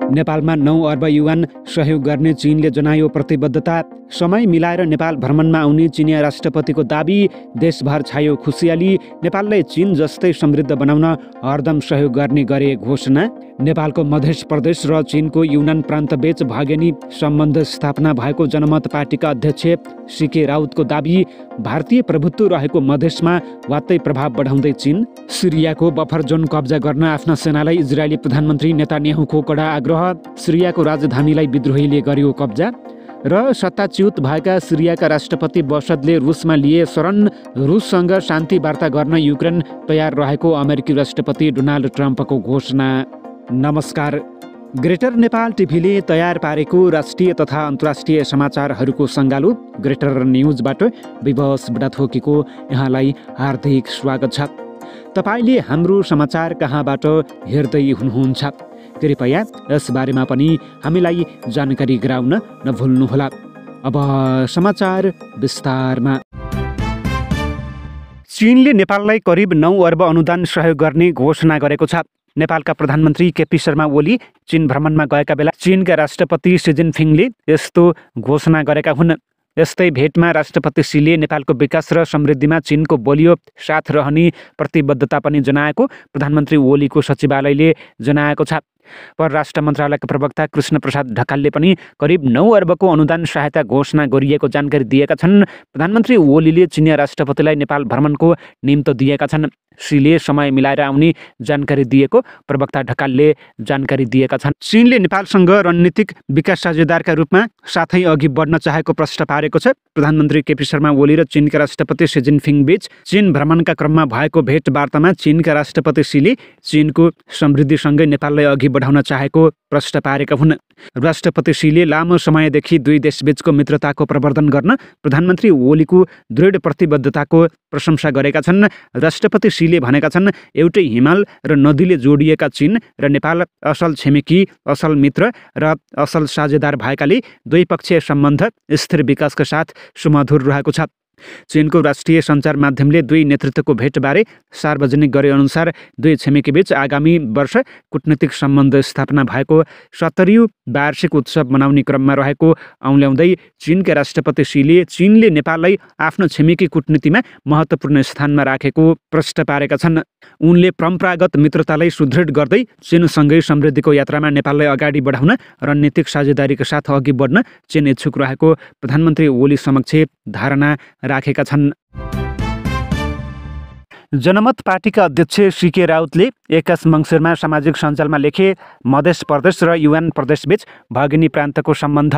नेपालमा 9 अर्ब युवान सहयोग गर्ने चीनले जनायो प्रतिबद्धता। समय मिलाएर नेपाल भ्रमणमा आउने चिनिया राष्ट्रपतिको दाबी। देशभर छायो खुसियाली। नेपाललाई चीन जस्तै समृद्ध बनाउन हरदम सहयोग गर्ने गरे घोषणा। नेपालको मध्य प्रदेश र चीनको युनान प्रान्तबीच भगिनी सम्बन्ध स्थापना भएको जनमत पार्टीका अध्यक्ष सीके राउतको दाबी। भारतीय प्रभुत्व रहेको मधेसमा वात्तै प्रभाव बढाउँदै चीन। सिरियाको बफर जोन कब्जा गर्न आफ्ना सेनालाई इजरायली प्रधानमन्त्री नेतान्याहुको कडा आग्रह। सिरियाको राजधानीलाई विद्रोहीले गर्यो कब्जा। र सत्ताच्युत भएका सिरियाका राष्ट्रपति बसदले रुसमा लिए शरण। रुससँग शान्ति वार्ता गर्न युक्रेन तयार रहेको अमेरिकी राष्ट्रपति डोनाल्ड ट्रम्पको घोषणा। नमस्कार। ग्रेटर नेपाल टिभीले तयार पारेको राष्ट्रिय तथा अन्तर्राष्ट्रिय समाचारहरूको सङ्गालो ग्रेटर न्युजबाट विवश बुढाथोकीको यहाँलाई हार्दिक स्वागत छ। तपाईँले हाम्रो समाचार कहाँबाट हेर्दै हुनुहुन्छ कृपया यसबारेमा पनि हामीलाई जानकारी गराउन नभुल्नुहोला। अब समाचार विस्तारमा। चीनले नेपाललाई करिब 9 अर्ब अनुदान सहयोग गर्ने घोषणा गरेको छ। नेपालका प्रधानमन्त्री केपी शर्मा ओली चीन भ्रमणमा गएका बेला चीनका राष्ट्रपति सी जिनपिङले यस्तो घोषणा गरेका हुन्। यस्तै भेटमा राष्ट्रपति सीले नेपालको विकास र समृद्धिमा चीनको बलियो साथ रहने प्रतिबद्धता पनि जनाएको प्रधानमन्त्री ओलीको सचिवालयले जनाएको छ। परराष्ट्र मन्त्रालयका प्रवक्ता कृष्ण प्रसाद ढकालले पनि करिब 9 अर्बको अनुदान सहायता घोषणा गरिएको जानकारी दिएका छन्। प्रधानमन्त्री ओलीले चिनिया राष्ट्रपतिलाई नेपाल भ्रमणको निम्तो दिएका छन्। सीले समय मिलाएर आउने जानकारी दिएको प्रवक्ता ढकालले जानकारी दिएका छन्। चीनले नेपालसँग रणनीतिक विकास साझेदारका रूपमा साथै अघि बढ्न चाहेको प्रश्न पारेको छ। प्रधानमन्त्री केपी शर्मा ओली र चीनका राष्ट्रपति सी जिनपिङ बीच चीन भ्रमणका क्रममा भएको भेटवार्तामा चीनका राष्ट्रपति सीले चीनको समृद्धिसँगै नेपाललाई अघि बढाउन चाहेको प्रश्न पारेका हुन्। राष्ट्रपति सीले लामो समयदेखि दुई देशबीचको मित्रताको प्रवर्धन गर्न प्रधानमन्त्री ओलीको दृढ प्रतिबद्धताको प्रशंसा गरेका छन्। राष्ट्रपति सीले भनेका छन्, एउटै हिमाल र नदीले जोडिएका चीन र नेपाल असल छिमेकी, असल मित्र र असल साझेदार भएकाले द्वैपक्षीय सम्बन्ध स्थिर विकासका साथ सुमधुर रहेको छ। चीनको राष्ट्रिय सञ्चार माध्यमले दुई नेतृत्वको भेटबारे सार्वजनिक गरे अनुसार दुई छिमेकीबीच आगामी वर्ष कूटनीतिक सम्बन्ध स्थापना भएको 70औं वार्षिक उत्सव मनाउने क्रममा रहेको औल्याउँदै चीनका राष्ट्रपति सीले चीनले नेपाललाई आफ्नो छिमेकी कूटनीतिमा महत्त्वपूर्ण स्थानमा राखेको प्रश्न पारेका छन्। उनले परम्परागत मित्रतालाई सुदृढ गर्दै चीनसँगै समृद्धिको यात्रामा नेपाललाई अगाडि बढाउन रणनीतिक साझेदारीका साथ अघि बढ्न चीन इच्छुक रहेको प्रधानमन्त्री ओली समक्ष धारणा राखेका छन्। जनमत पार्टीका अध्यक्ष सीके राउतले 21 मङ्सिरमा सामाजिक सञ्जालमा लेखे, मध्य प्रदेश र युनान प्रदेशबीच भगिनी प्रान्तको सम्बन्ध।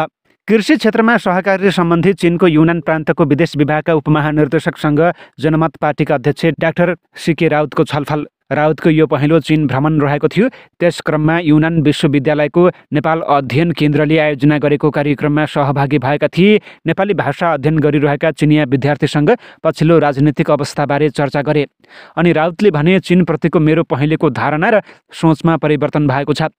कृषि क्षेत्रमा सहकारी सम्बन्धी चीनको युनान प्रान्तको विदेश विभागका उपमहानिर्देशकसँग जनमत पार्टीका अध्यक्ष डाक्टर सीके राउतको छलफल। राउतको यो पहिलो चीन भ्रमण रहेको थियो। त्यस क्रममा युनान विश्वविद्यालयको नेपाल अध्ययन केन्द्रले आयोजना गरेको कार्यक्रममा सहभागी भएका थिए। नेपाली भाषा अध्ययन गरिरहेका चिनिया विद्यार्थीसँग पछिल्लो राजनीतिक अवस्थाबारे चर्चा गरे। अनि राउतले भने, चीनप्रतिको मेरो पहिलेको धारणा र सोचमा परिवर्तन भएको छ।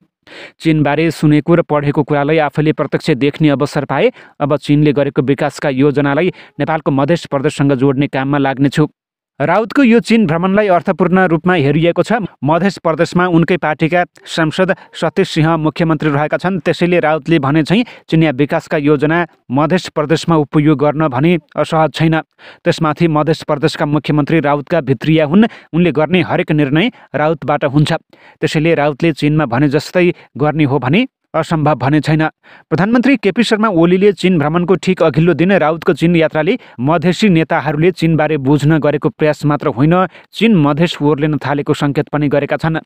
चीनबारे सुनेको र पढेको कुरालाई आफैले प्रत्यक्ष देख्ने अवसर पाए। अब चीनले गरेको विकासका योजनालाई नेपालको मध्य प्रदेशसँग जोड्ने काममा लाग्नेछु। राउतको यो चीन भ्रमणलाई अर्थपूर्ण रूपमा हेरिएको छ। मध्य प्रदेशमा उनकै पार्टीका सांसद सतीश सिंह मुख्यमन्त्री रहेका छन्। त्यसैले राउतले भने चाहिँ चिनिया विकासका योजना मध्य प्रदेशमा उपयोग गर्न भने असहज छैन। त्यसमाथि मध्य प्रदेशका मुख्यमन्त्री राउतका भित्रिया हुन्। उनले गर्ने हरेक निर्णय राउतबाट हुन्छ। त्यसैले राउतले चीनमा भने जस्तै गर्ने हो भने असम्भव भने छैन। प्रधानमन्त्री केपी शर्मा ओलीले चीन भ्रमणको ठिक अघिल्लो दिन राउतको चीन यात्राले मधेसी नेताहरूले चीनबारे बुझ्न गरेको प्रयास मात्र होइन, चीन मधेस ओर्लिन थालेको सङ्केत पनि गरेका छन्।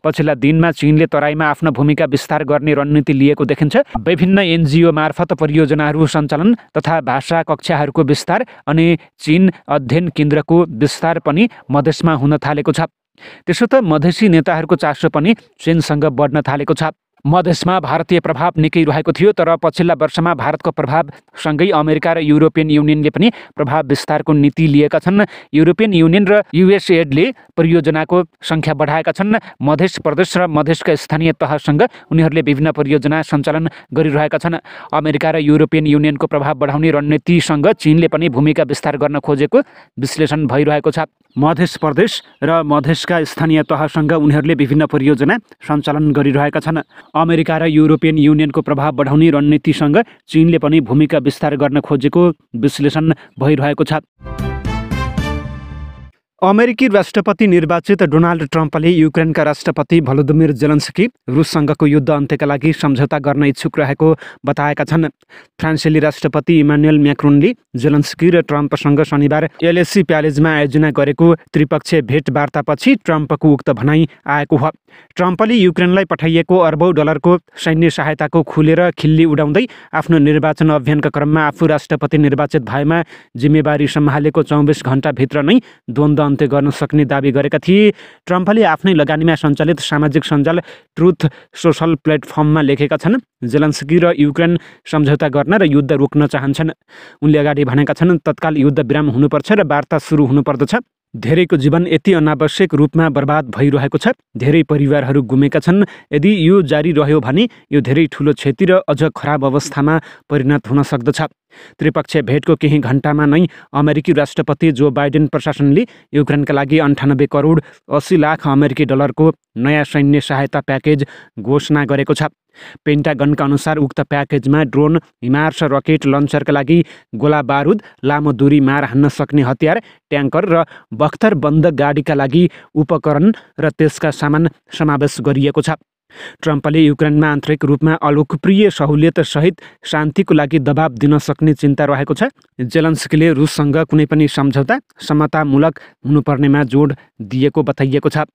पछिल्ला दिनमा चीनले तराईमा आफ्नो भूमिका विस्तार गर्ने रणनीति लिएको देखिन्छ। विभिन्न एनजिओ मार्फत परियोजनाहरू सञ्चालन तथा भाषा कक्षाहरूको विस्तार अनि चीन अध्ययन केन्द्रको विस्तार पनि मधेसमा हुन थालेको छ। त्यसो त मधेसी नेताहरूको चासो पनि चीनसँग बढ्न थालेको छ। मधेसमा भारतीय प्रभाव निकै रहेको थियो, तर पछिल्ला वर्षमा भारतको प्रभावसँगै अमेरिका र युरोपियन युनियनले पनि प्रभाव विस्तारको नीति लिएका छन्। युरोपियन युनियन र युएसएडले परियोजनाको सङ्ख्या बढाएका छन्। मध्य प्रदेश र मधेसका स्थानीय तहसँग उनीहरूले विभिन्न परियोजना सञ्चालन गरिरहेका छन्। अमेरिका र युरोपियन युनियनको प्रभाव बढाउने रणनीतिसँग चीनले पनि भूमिका विस्तार गर्न खोजेको विश्लेषण भइरहेको छ। मध्य प्रदेश र मधेसका स्थानीय तहसँग उनीहरूले विभिन्न परियोजना सञ्चालन गरिरहेका छन्। अमेरिका र युरोपियन युनियनको प्रभाव बढाउने रणनीतिसँग चीनले पनि भूमिका विस्तार गर्न खोजेको विश्लेषण भइरहेको छ। अमेरिकी राष्ट्रपति निर्वाचित डोनाल्ड ट्रम्पले युक्रेनका राष्ट्रपति भलोदिमिर जेलेन्स्की रुससँगको युद्ध अन्त्यका लागि सम्झौता गर्न इच्छुक रहेको बताएका छन्। फ्रान्सेली राष्ट्रपति इमानुएल म्याक्रोनले जेलेन्स्की र ट्रम्पसँग शनिबार एलएसी प्यालेजमा आयोजना गरेको त्रिपक्षीय भेटवार्तापछि ट्रम्पको उक्त भनाइ आएको हो। ट्रम्पले युक्रेनलाई पठाइएको अरबौं डलरको सैन्य सहायताको खुलेर खिल्ली उडाउँदै आफ्नो निर्वाचन अभियानका क्रममा आफू राष्ट्रपति निर्वाचित भएमा जिम्मेवारी सम्हालेको 24 घण्टाभित्र नै द्वन्द्व अन्त्य गर्न सक्ने दाबी गरेका थिए। ट्रम्पले आफ्नै लगानीमा सञ्चालित सामाजिक सञ्जाल ट्रुथ सोसल प्लेटफर्ममा लेखेका छन्, जेलेन्स्की र युक्रेन सम्झौता गर्न र युद्ध रोक्न चाहन्छन्। उनले अगाडि भनेका छन्, तत्काल युद्ध विराम हुनुपर्छ र वार्ता सुरु हुनुपर्दछ। धेरैको जीवन यति अनावश्यक रूपमा बर्बाद भइरहेको छ, धेरै परिवारहरू गुमेका छन्। यदि यो जारी रह्यो भने यो धेरै ठुलो क्षति र अझ खराब अवस्थामा परिणत हुन सक्दछ। त्रिपक्षीय भेटको केही घण्टामा नै अमेरिकी राष्ट्रपति जो बाइडेन प्रशासनले युक्रेनका लागि 98 करोड 80 लाख अमेरिकी डलरको नयाँ सैन्य सहायता प्याकेज घोषणा गरेको छ। पेन्टागनका अनुसार उक्त प्याकेजमा ड्रोन, हिमार्स रकेट लन्चरका लागि गोला बारुद, लामो दूरी मार हान्न सक्ने हतियार, ट्याङ्कर र बख्तरबन्द गाडीका लागि उपकरण र त्यसका सामान समावेश गरिएको छ। ट्रम्पले युक्रेनमा आन्तरिक रूपमा अलोकप्रिय सहुलियत सहित शान्तिको लागि दबाब दिन सक्ने चिन्ता रहेको छ। जेलेन्स्कीले रुससँग कुनै पनि सम्झौता समतामूलक हुनुपर्नेमा जोड दिएको बताइएको छ।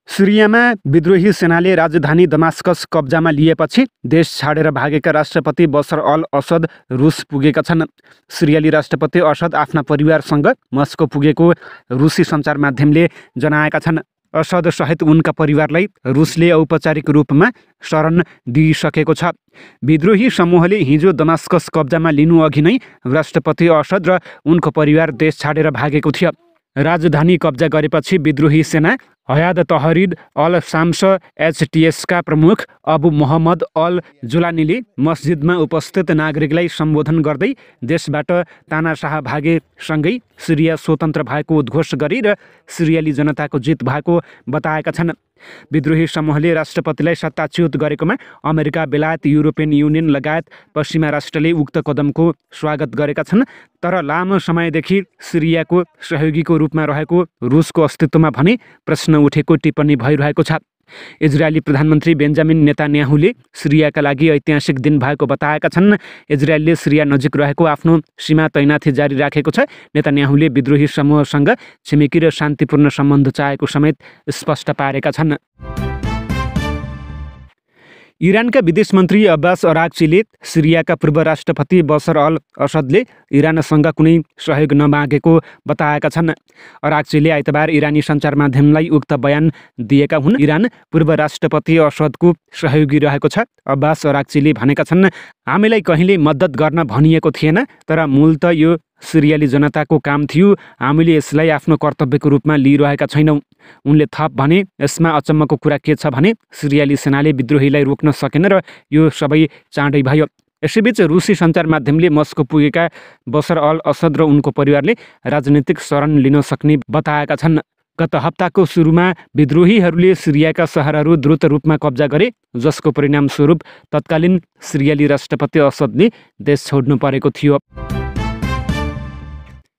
सिरियामा विद्रोही सेनाले राजधानी दमास्कस कब्जामा लिएपछि देश छाडेर भागेका राष्ट्रपति बशर अल असद रुस पुगेका छन्। सिरियाली राष्ट्रपति असद आफ्ना परिवारसँग मस्को पुगेको रुसी सञ्चार माध्यमले जनाएका छन्। असद सहित उनका परिवारलाई रुसले औपचारिक रूपमा शरण दिइसकेको छ। विद्रोही समूहले हिजो दमास्कस कब्जामा लिनु अघि नै राष्ट्रपति असद र उनको परिवार देश छाडेर भागेको थियो। राजधानी कब्जा गरेपछि विद्रोही सेना हयाद तहरिर अल शाम्स एचटिएसका प्रमुख अबु मोहम्मद अल जुलानीले मस्जिदमा उपस्थित नागरिकलाई सम्बोधन गर्दै देशबाट तानाशाह भागेसँगै सिरिया स्वतन्त्र भएको उद्घोष गरी र सिरियाली जनताको जित भएको बताएका छन्। विद्रोही समूहले राष्ट्रपतिलाई सत्ताच्युत गरेकोमा अमेरिका, बेलायत, युरोपियन युनियन लगायत पश्चिमा राष्ट्रले उक्त कदमको स्वागत गरेका छन्। तर लामो समयदेखि सिरियाको सहयोगीको रूपमा रहेको रुसको अस्तित्वमा भने प्रश्न उठेको टिप्पणी भइरहेको छ। इजरायली प्रधानमन्त्री बेन्जामिन नेतान्याहुले सिरियाका लागि ऐतिहासिक दिन भएको बताएका छन्। इजरायलले सिरिया नजिक रहेको आफ्नो सीमा तैनाथी जारी राखेको छ। नेतान्याहुले विद्रोही समूहसँग छिमेकी र शान्तिपूर्ण सम्बन्ध चाहेको समेत स्पष्ट पारेका छन्। इरानका विदेश मन्त्री अब्बास अराक्चीले सिरियाका पूर्व राष्ट्रपति बशर अल असदले इरानसँग कुनै सहयोग नमागेको बताएका छन्। अराक्चीले आइतबार इरानी सञ्चार माध्यमलाई उक्त बयान दिएका हुन्। इरान पूर्व राष्ट्रपति असदको सहयोगी रहेको छ। अब्बास अराक्चीले भनेका छन्, हामीलाई कहिले मद्दत गर्न भनिएको थिएन, तर मूल त यो सिरियाली जनताको काम थियो। हामीले यसलाई आफ्नो कर्तव्यको रूपमा लिइरहेका छैनौँ। उनले थप भने, यसमा अचम्मको कुरा के छ भने सिरियाली सेनाले विद्रोहीलाई रोक्न सकेन र यो सबै चाँडै भयो। यसैबीच रुसी सञ्चार माध्यमले मस्को पुगेका बशर अल असद र उनको परिवारले राजनीतिक शरण लिन सक्ने बताएका छन्। गत हप्ताको सुरुमा विद्रोहीहरूले सिरियाका सहरहरू द्रुत रूपमा कब्जा गरे, जसको परिणामस्वरूप तत्कालीन सिरियाली राष्ट्रपति असदले देश छोड्नु परेको थियो।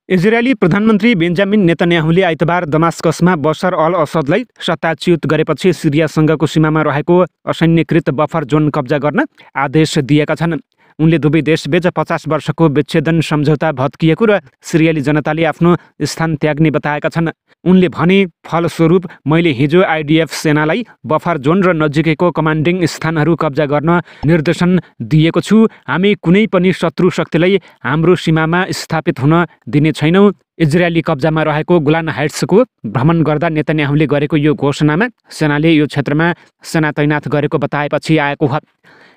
इजरायली प्रधानमन्त्री बेन्जामिन नेतान्याहुले आइतबार दमास्कसमा बशर अल असदलाई सत्ताच्युत गरेपछि सिरियासँगको सीमामा रहेको असैन्यकृत बफर जोन कब्जा गर्न आदेश दिएका छन्। उनले दुवै देशबीच 50 वर्षको विच्छेदन सम्झौता भत्किएको र सिरियाली जनताले आफ्नो स्थान त्याग्ने बताएका छन्। उनले भने, फलस्वरूप मैले हिजो आइडिएफ सेनालाई बफर जोन र नजिकैको कमान्डिङ स्थानहरू कब्जा गर्न निर्देशन दिएको छु। हामी कुनै पनि शत्रु शक्तिलाई हाम्रो सीमामा स्थापित हुन दिने छैनौँ। इजरायली कब्जामा रहेको गोलान हाइट्सको भ्रमण गर्दा नेतान्याहुले गरेको यो घोषणामा सेनाले यो क्षेत्रमा सेना तैनाथ गरेको बताएपछि आएको हो।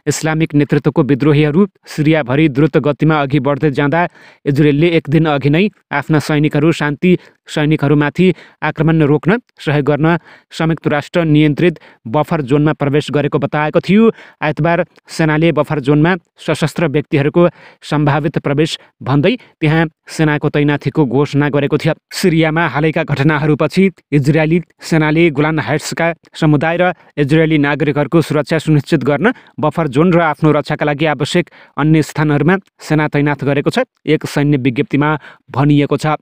इस्लामिक नेतृत्वको विद्रोहीहरू सिरियाभरि द्रुत गतिमा अघि बढ्दै जाँदा इजरायलले एक दिन अघि नै आफ्ना सैनिकहरू शान्ति सैनिकहरूमाथि आक्रमण रोक्न सहयोग गर्न संयुक्त राष्ट्र नियन्त्रित बफर जोनमा प्रवेश गरेको बताएको थियो। आइतबार सेनाले बफर जोनमा सशस्त्र व्यक्तिहरूको सम्भावित प्रवेश भन्दै त्यहाँ सेनाको तैनाथीको घोषणा गरेको थियो। सिरियामा हालैका घटनाहरूपछि इजरायली सेनाले गोलान हाइट्सका समुदाय र इजरायली नागरिकहरूको सुरक्षा सुनिश्चित गर्न बफर जोन र आफ्नो रक्षाका लागि आवश्यक अन्य स्थानहरूमा सेना तैनाथ गरेको छ, एक सैन्य विज्ञप्तिमा भनिएको छ।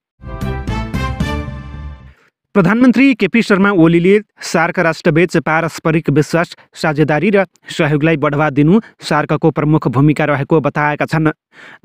प्रधानमन्त्री केपी शर्मा ओलीले सार्क राष्ट्रबीच पारस्परिक विश्वास, साझेदारी र सहयोगलाई बढावा दिनु सार्कको प्रमुख भूमिका रहेको बताएका छन्।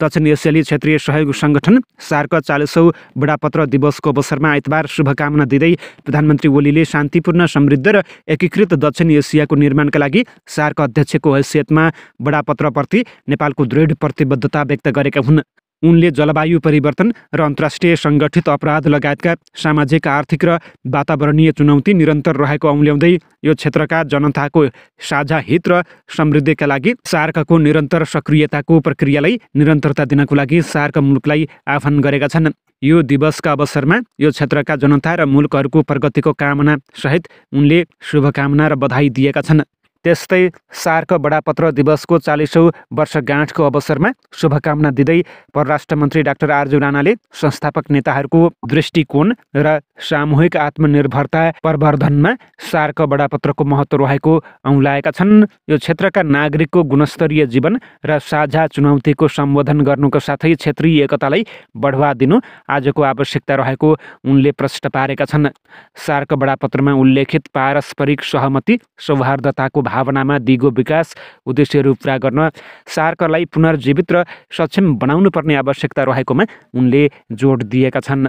दक्षिण एसियाली क्षेत्रीय सहयोग सङ्गठन सार्क 40औं बुढापत्र दिवसको अवसरमा आइतबार शुभकामना दिँदै प्रधानमन्त्री ओलीले शान्तिपूर्ण, समृद्ध र एकीकृत दक्षिण एसियाको निर्माणका लागि सार्क अध्यक्षको हैसियतमा बुढापत्रप्रति नेपालको दृढ प्रतिबद्धता व्यक्त गरेका हुन्। उनले जलवायु परिवर्तन र अन्तर्राष्ट्रिय सङ्गठित अपराध लगायतका सामाजिक, आर्थिक र वातावरणीय चुनौती निरन्तर रहेको औँल्याउँदै यो क्षेत्रका जनताको साझा हित र समृद्धिका लागि सार्कको निरन्तर सक्रियताको प्रक्रियालाई निरन्तरता दिनको लागि सार्क मुलुकलाई आह्वान गरेका छन्। यो दिवसका अवसरमा यो क्षेत्रका जनता र मुलुकहरूको प्रगतिको कामना सहित उनले शुभकामना र बधाई दिएका छन्। त्यस्तै सार्क बडापत्र दिवसको 40औं वर्षगाँठको अवसरमा शुभकामना दिँदै परराष्ट्र मन्त्री डाक्टर आरजु राणाले संस्थापक नेताहरूको दृष्टिकोण र सामूहिक आत्मनिर्भरता प्रवर्धनमा सार्क बडापत्रको महत्त्व रहेको औँल्याएका छन्। यो क्षेत्रका नागरिकको गुणस्तरीय जीवन र साझा चुनौतीको सम्बोधन गर्नुको साथै क्षेत्रीय एकतालाई बढावा दिनु आजको आवश्यकता रहेको उनले प्रश्न पारेका छन्। सार्क बडापत्रमा उल्लेखित पारस्परिक सहमति, सौहार्दताको भावनामा दिगो विकास उद्देश्यहरू पूरा गर्न सार्कलाई पुनर्जीवित र सक्षम बनाउनु पर्ने आवश्यकता रहेकोमा उनले जोड दिएका छन्।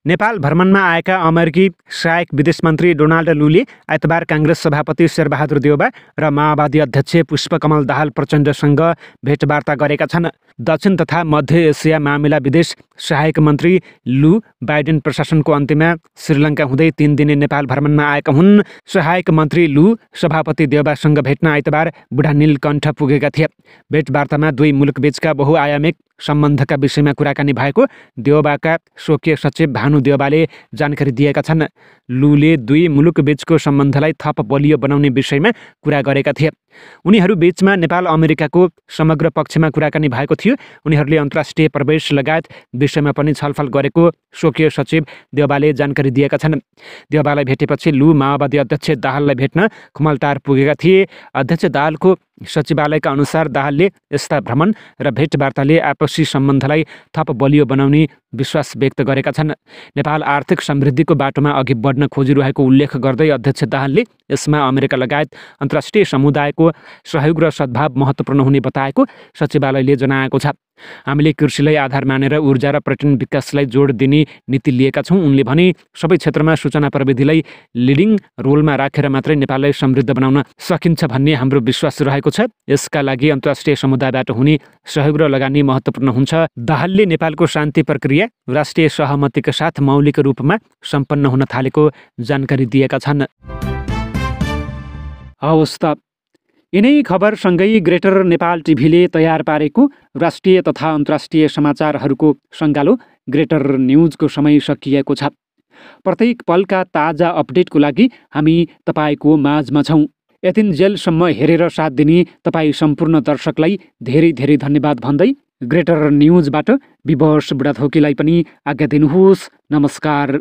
नेपाल भ्रमणमा आएका अमेरिकी सहायक विदेश मन्त्री डोनाल्ड लूले आइतबार काङ्ग्रेस सभापति शेरबहादुर देउबा र माओवादी अध्यक्ष पुष्पकमल दाहाल प्रचण्डसँग भेटवार्ता गरेका छन्। दक्षिण तथा मध्य एसिया मामिला विदेश सहायक मन्त्री लू बाइडेन प्रशासनको अन्त्यमा श्रीलङ्का हुँदै 3 दिने नेपाल भ्रमणमा आएका हुन्। सहायक मन्त्री लू सभापति देउबासँग भेट्न आइतबार बुढा नीलकण्ठ पुगेका थिए। भेटवार्तामा दुई मुलुकबीचका बहुआयामिक सम्बन्धका विषयमा कुराकानी भएको देउबाका स्वकीय सचिव भानु देउबाले जानकारी दिएका छन्। लूले दुई मुलुकबीचको सम्बन्धलाई थप बलियो बनाउने विषयमा कुरा गरेका थिए। उनीहरू बीचमा नेपाल अमेरिकाको समग्र पक्षमा कुराकानी भएको थियो। उनीहरूले अन्तर्राष्ट्रिय प्रवेश लगायत विषयमा पनि छलफल गरेको स्वकीय सचिव देउबाले जानकारी दिएका छन्। देउबालाई भेटेपछि लू माओवादी अध्यक्ष दाहाललाई भेट्न खुमलटार पुगेका थिए। अध्यक्ष दाहालको सचिवालयका अनुसार दाहालले यस्ता भ्रमण र भेटवार्ताले आपसी सम्बन्धलाई थप बलियो बनाउने विश्वास व्यक्त गरेका छन्। नेपाल आर्थिक समृद्धिको बाटोमा अघि बढ्न खोजिरहेको उल्लेख गर्दै अध्यक्ष दाहालले यसमा अमेरिका लगायत अन्तर्राष्ट्रिय समुदायको सहयोग र सद्भाव महत्त्वपूर्ण हुने बताएको सचिवालयले जनाएको छ। हामीले कृषिलाई आधार मानेर ऊर्जा र पर्यटन विकासलाई जोड दिने नीति लिएका छौँ। उनले भने सबै क्षेत्रमा सूचना प्रविधिलाई लिडिङ रोलमा राखेर मात्रै नेपाललाई समृद्ध बनाउन सकिन्छ भन्ने हाम्रो विश्वास रहेको छ। यसका लागि अन्तर्राष्ट्रिय समुदायबाट हुने सहयोग र लगानी महत्त्वपूर्ण हुन्छ। दाहालले नेपालको शान्ति प्रक्रिया राष्ट्रिय सहमतिका साथ मौलिक रूपमा सम्पन्न हुन थालेको जानकारी दिएका छन्। हवस् त, यिनै खबरसँगै ग्रेटर नेपाल टिभीले तयार पारेको राष्ट्रिय तथा अन्तर्राष्ट्रिय समाचारहरूको सङ्गालो ग्रेटर न्युजको समय सकिएको छ। प्रत्येक पलका ताजा अपडेटको लागि हामी तपाईँको माझमा छौँ। यतिन्जेलसम्म हेरेर साथ दिने तपाईँ सम्पूर्ण दर्शकलाई धेरै धेरै धन्यवाद भन्दै ग्रेटर न्युजबाट विवश बुढाथोकीलाई पनि आज्ञा दिनुहोस्। नमस्कार।